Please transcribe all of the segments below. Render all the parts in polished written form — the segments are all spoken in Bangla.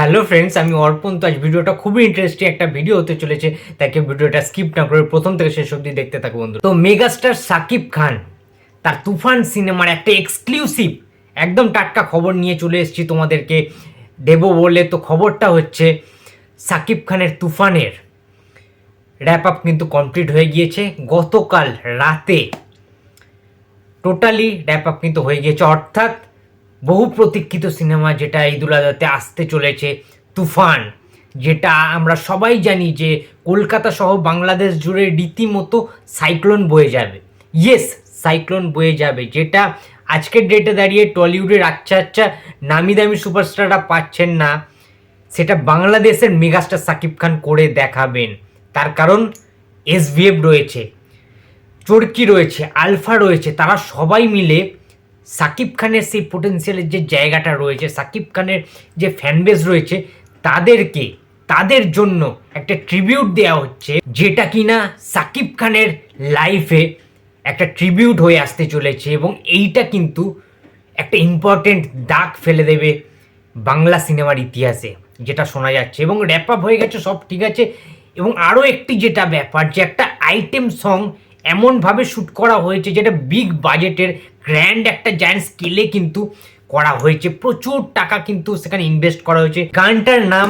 হ্যালো ফ্রেন্ডস, আমি অর্পণ। তো আজ ভিডিওটা খুবই ইন্টারেস্টিং একটা ভিডিও হতে চলেছে, তাকে ভিডিওটা স্কিপ না করে প্রথম থেকে শেষ অবধি দেখতে থাকো বন্ধু। তো মেগাস্টার সাকিব খান তার তুফান সিনেমার একটা এক্সক্লুসিভ একদম টাটকা খবর নিয়ে চলে এসেছি তোমাদেরকে দেবো বলে। তো খবরটা হচ্ছে সাকিব খানের তুফানের র্যাপ আপ কিন্তু কমপ্লিট হয়ে গিয়েছে গতকাল রাতে। টোটালি র্যাপ আপ কিন্তু হয়ে গিয়েছে, অর্থাৎ বহু প্রতীক্ষিত সিনেমা যেটা ঈদুল আজহাতে আসতে চলেছে, তুফান, যেটা আমরা সবাই জানি যে কলকাতা সহ বাংলাদেশ জুড়ে রীতিমতো সাইক্লোন বয়ে যাবে। ইয়েস, সাইক্লোন বয়ে যাবে, যেটা আজকের ডেটে দাঁড়িয়ে টলিউডের আচ্ছা আচ্ছা নামি দামি সুপারস্টাররা পাচ্ছেন না, সেটা বাংলাদেশের মেগাস্টার সাকিব খান করে দেখাবেন। তার কারণ এসভিএফ রয়েছে, চরকি রয়েছে, আলফা রয়েছে, তারা সবাই মিলে সাকিব খানের সেই পোটেন্সিয়ালের যে জায়গাটা রয়েছে, সাকিব খানের যে ফ্যানবেস রয়েছে, তাদেরকে তাদের জন্য একটা ট্রিবিউট দেওয়া হচ্ছে, যেটা কিনা সাকিব খানের লাইফে একটা ট্রিবিউট হয়ে আসতে চলেছে। এবং এইটা কিন্তু একটা ইম্পর্টেন্ট দাগ ফেলে দেবে বাংলা সিনেমার ইতিহাসে, যেটা শোনা যাচ্ছে। এবং র্যাপ আপ হয়ে গেছে, সব ঠিক আছে। এবং আরও একটি যেটা ব্যাপার, যে একটা আইটেম সং এমনভাবে শ্যুট করা হয়েছে যেটা বিগ বাজেটের গ্র্যান্ড একটা জায়ান্ট স্কেলে কিন্তু করা হয়েছে, প্রচুর টাকা কিন্তু সেখানে ইনভেস্ট করা হয়েছে। গানটার নাম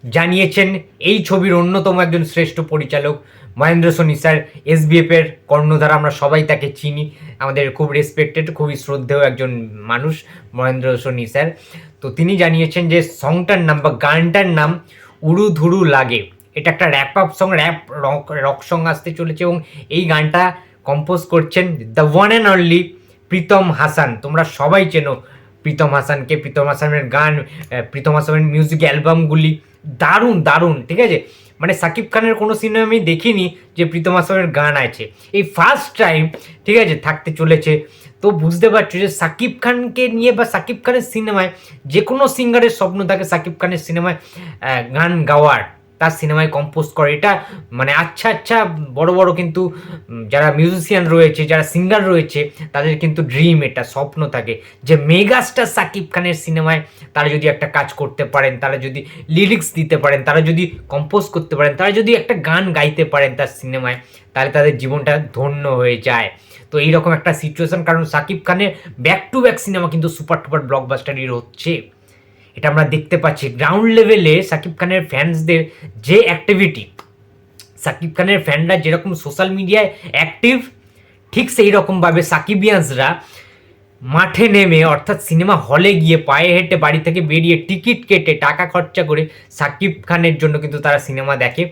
জানিয়েছেন এই ছবির অন্যতম একজন শ্রেষ্ঠ পরিচালক মহেন্দ্র সোনি স্যার, এসবিএফ এর কর্ণধার, আমরা সবাই তাকে চিনি, আমাদের খুব রেসপেক্টেড, খুবই শ্রদ্ধেয় একজন মানুষ মহেন্দ্র সোনি স্যার। তো তিনি জানিয়েছেন যে সংটার নাম বা গানটার নাম উড়ু ধুরু লাগে। এটা একটা rap up song, rock song আসতে চলেছে। এবং এই গানটা কম্পোজ করছেন the one and only Pritam Hasan. তোমরা সবাই চেনো প্রীতম হাসানকে, প্রীতম হাসানের গান, প্রীতম হাসানের মিউজিক অ্যালবামগুলি দারুণ দারুণ, ঠিক আছে। মানে সাকিব খানের কোনো সিনেমা আমি দেখিনি যে প্রীতম হাসানের গান আছে, এই ফার্স্ট টাইম, ঠিক আছে, থাকতে চলেছে। তো বুঝতে পারছো যে সাকিব খানকে নিয়ে বা সাকিব খানের সিনেমায় যে কোনো সিঙ্গারের স্বপ্ন থাকে সাকিব খানের সিনেমায় গান গাওয়ার, তার সিনেমায় কম্পোজ করে। এটা মানে আচ্ছা আচ্ছা বড় বড় কিন্তু যারা মিউজিশিয়ান রয়েছে, যারা সিঙ্গার রয়েছে, তাদের কিন্তু ড্রিম, এটা স্বপ্ন থাকে যে মেগাস্টার সাকিব খানের সিনেমায় তারা যদি একটা কাজ করতে পারেন, তারা যদি লিরিক্স দিতে পারেন, তারা যদি কম্পোজ করতে পারেন, তারা যদি একটা গান গাইতে পারেন তার সিনেমায়, তাহলে তাদের জীবনটা ধন্য হয়ে যায়। তো এইরকম একটা সিচুয়েশন, কারণ সাকিব খানের ব্যাক টু ব্যাক সিনেমা কিন্তু সুপার টুপার ব্লকবাস্টার হচ্ছে, এটা আমরা দেখতে পাচ্ছি। গ্রাউন্ড লেভেলে সাকিব খানের ফ্যান্সদের যে অ্যাক্টিভিটি, সাকিব খানের ফ্যানরা যেরকম সোশ্যাল মিডিয়ায় অ্যাক্টিভ, ঠিক সেই রকমভাবে সাকিবিয়ান্সরা মাঠে নেমে, অর্থাৎ সিনেমা হলে গিয়ে পায়ে হেঁটে বাড়ি থেকে বেরিয়ে টিকিট কেটে টাকা খরচা করে সাকিব খানের জন্য কিন্তু তারা সিনেমা দেখে,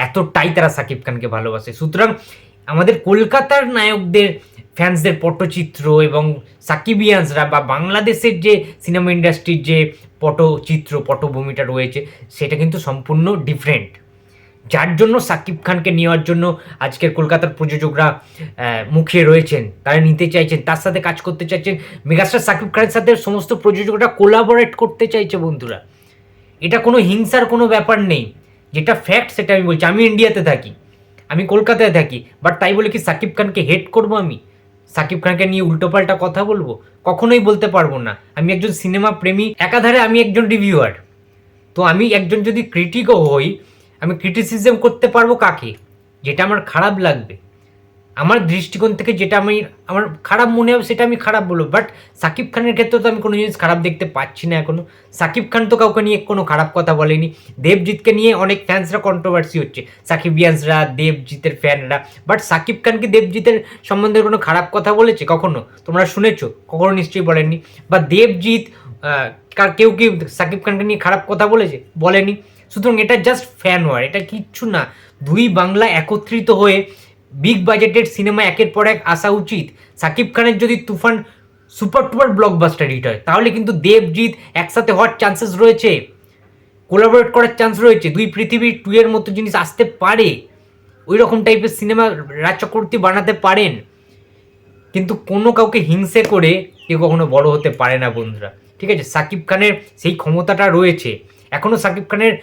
এতটাই তারা সাকিব খানকে ভালোবাসে। সুতরাং আমাদের কলকাতার নায়কদের ফ্যান্সদের পটচিত্র এবং সাকিবিয়ান্সরা বা বাংলাদেশের যে সিনেমা ইন্ডাস্ট্রির যে পটচিত্র, পটভূমিটা রয়েছে, সেটা কিন্তু সম্পূর্ণ ডিফারেন্ট, যার জন্য সাকিব খানকে নেওয়ার জন্য আজকের কলকাতার প্রযোজকরা মুখিয়ে রয়েছেন, তারা নিতে চাইছেন, তার সাথে কাজ করতে চাইছেন। মেগাস্টার সাকিব খানের সাথে সমস্ত প্রযোজকরা কোলাবোরেট করতে চাইছে বন্ধুরা। এটা কোনো হিংসার কোনো ব্যাপার নেই, যেটা ফ্যাক্ট সেটা আমি বলছি। আমি ইন্ডিয়াতে থাকি, আমি কলকাতায় থাকি, বাট তাই বলে কি সাকিব খানকে হেট করবো? আমি সাকিব খানকে নিয়ে উল্টোপাল্টা কথা বলবো? কখনোই বলতে পারবো না। আমি একজন সিনেমা প্রেমী, একাধারে আমি একজন রিভিউয়ার। তো আমি একজন যদি ক্রিটিকও হই, আমি ক্রিটিসিজম করতে পারবো কাকে? যেটা আমার খারাপ লাগবে, আমার দৃষ্টিকোণ থেকে যেটা আমার খারাপ মনে হবে সেটা আমি খারাপ বলবো। বাট সাকিব খানের ক্ষেত্রে তো আমি কোনো জিনিস খারাপ দেখতে পাচ্ছি না এখনো। সাকিব খান তো কাউকে নিয়ে কোনো খারাপ কথা বলেনি। দেবজিৎকে নিয়ে অনেক ফ্যান্সরা কন্ট্রোভার্সি হচ্ছে, সাকিবিয়ান্সরা, দেবজিতের ফ্যানরা। বাট সাকিব খানকে দেবজিতের সম্বন্ধে কোনো খারাপ কথা বলেছে কখনো? তোমরা শুনেছো? কখনো নিশ্চয়ই বলেননি। বা দেবজিৎ কেউ কি সাকিব খানকে নিয়ে খারাপ কথা বলেছে? বলেনি। সুতরাং এটা জাস্ট ফ্যান ওয়ার, এটা কিচ্ছু না। দুই বাংলা একত্রিত হয়ে বিগ বাজেটের সিনেমা একের পর এক আসা উচিত। সাকিব খানের যদি তুফান সুপার টুপার ব্লকবাস্টার হিট হয়, তাহলে কিন্তু দেবজিৎ একসাথে হওয়ার চান্সেস রয়েছে, কোলাবোরেট করার চান্স রয়েছে, দুই পৃথিবী 2 এর মতো জিনিস আসতে পারে। ওই রকম টাইপের সিনেমা রাজ চক্রবর্তী বানাতে পারেন। কিন্তু কোনো কাউকে হিংসে করে কেউ কখনো বড় হতে পারে না বন্ধুরা, ঠিক আছে। সাকিব খানের সেই ক্ষমতাটা রয়েছে এখনও। সাকিব খানের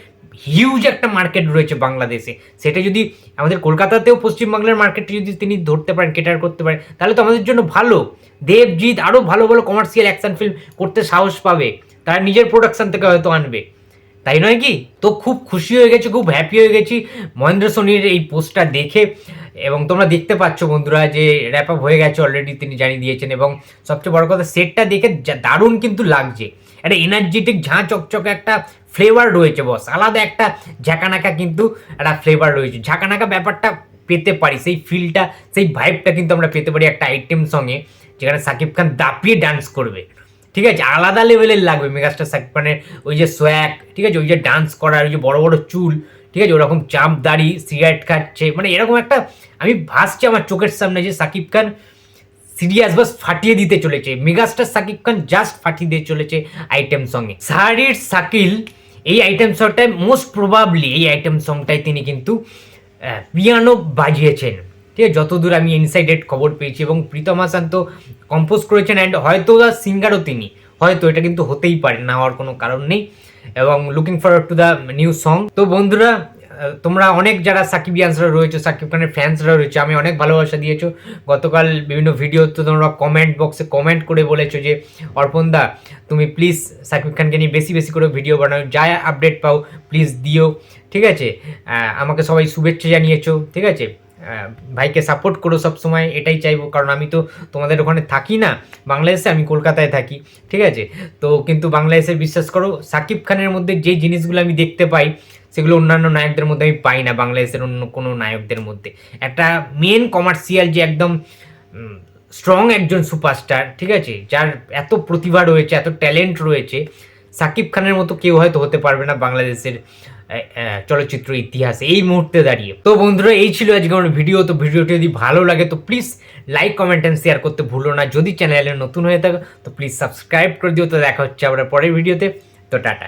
হিউজ একটা মার্কেট রয়েছে বাংলাদেশে, সেটা যদি আমাদের কলকাতাতেও পশ্চিমবাংলার মার্কেটে যদি তিনি ধরতে পারেন, কেটার করতে পারেন, তাহলে তো আমাদের জন্য ভালো। দেবজিৎ আরও ভালো ভালো কমার্শিয়াল অ্যাকশন ফিল্ম করতে সাহস পাবে, তারা নিজের প্রোডাকশন থেকে হয়তো আনবে, তাই নয় কি? তো খুব খুশি হয়ে গেছি, খুব হ্যাপি হয়ে গেছি মহেন্দ্র সোনির এই পোস্টটা দেখে। এবং তোমরা দেখতে পাচ্ছ বন্ধুরা যে র্যাপ আপ হয়ে গেছে অলরেডি, তিনি জানিয়ে দিয়েছেন। এবং সবচেয়ে বড় কথা, সেটটা দেখে দারুণ কিন্তু লাগছে, একটা এনার্জেটিক ঝাঁ চকচকে একটা ফ্লেভার রয়েছে বস, আলাদা একটা ঝাঁকানাকা কিন্তু একটা ফ্লেভার রয়েছে। ঝাঁকানাকা ব্যাপারটা পেতে পারি, সেই ফিলটা, সেই ভাইবটা কিন্তু আমরা পেতে পারি একটা আইটেম সঙ্গে, যেখানে শাকিব খান দাপিয়ে ডান্স করবে। ঠিক আছে, আলাদা লেভেলের লাগবে মেগাস্টার শাকিব খানের ওই যে সোয়াগ, ঠিক আছে, ওই যে ডান্স করার ওই যে বড় বড় চুল, ঠিক আছে, ওরকম চাপ দাড়ি, সিগারেট খাচ্ছে, মানে এরকম একটা আমি ভাসছি আমার চোখের সামনে যে শাকিব খান সিরিয়াস বাস ফাটিয়ে দিতে চলেছে। মেগাস্টার শাকিব খান জাস্ট ফাটিয়ে দিয়ে চলেছে আইটেম সঙ্গে। সাহারির শাকিল এই আইটেম সংটায় মোস্ট প্রবাবলি এই আইটেম সংটায় তিনি কিন্তু পিয়ানো বাজিয়েছেন, ঠিক আছে, যতদূর আমি ইনসাইডেড খবর পেয়েছি। এবং প্রীতম হাসান তো কম্পোজ করেছেন, অ্যান্ড হয়তো সিঙ্গারও তিনি, হয়তো এটা কিন্তু হতেই পারে, না হওয়ার কোনো কারণ নেই। এবং looking forward to the new song. তো বন্ধুরা, তোমরা অনেক যারা সাকিবিয়ানসরা রয়েছে, সাকিব খানের ফ্যান্সরা রয়েছে, আমি অনেক ভালোবাসা দিয়েছো। গতকাল বিভিন্ন ভিডিওতে তোমরা কমেন্ট বক্সে কমেন্ট করে বলেছো যে অর্পণ দা তুমি প্লিজ সাকিব খানকে নিয়ে বেশি বেশি করে ভিডিও বানাও, যা আপডেট পাও প্লিজ দিও, ঠিক আছে। আমাকে সবাই শুভেচ্ছা জানিয়েছো, ঠিক আছে। ভাইকে সাপোর্ট করো সবসময়, এটাই চাইবো, কারণ আমি তো তোমাদের ওখানে থাকি না বাংলাদেশে, আমি কলকাতায় থাকি, ঠিক আছে। তো কিন্তু বাংলাদেশে বিশ্বাস করো সাকিব খানের মধ্যে যে জিনিসগুলো আমি দেখতে পাই সেগুলো অন্যান্য নায়কদের মধ্যে আমি পাই না, বাংলাদেশের অন্য কোনো নায়কদের মধ্যে। একটা মেন কমার্শিয়াল যে একদম স্ট্রং একজন সুপারস্টার, ঠিক আছে, যার এত প্রতিভা রয়েছে, এত ট্যালেন্ট রয়েছে, সাকিব খানের মতো কেউ হয়তো হতে পারবে না বাংলাদেশের চলচ্চিত্র ইতিহাসে এই মুহূর্তে দাঁড়িয়ে। তো বন্ধুরা, এই ছিল আজকে আমার ভিডিও। তো ভিডিওটি যদি ভালো লাগে তো please like, comment and share করতে ভুলো না। যদি চ্যানেলে নতুন হয়ে থাকে তো প্লিজ সাবস্ক্রাইব করে দিও। তো দেখা হচ্ছে আবার পরের ভিডিওতে। তো টাটা।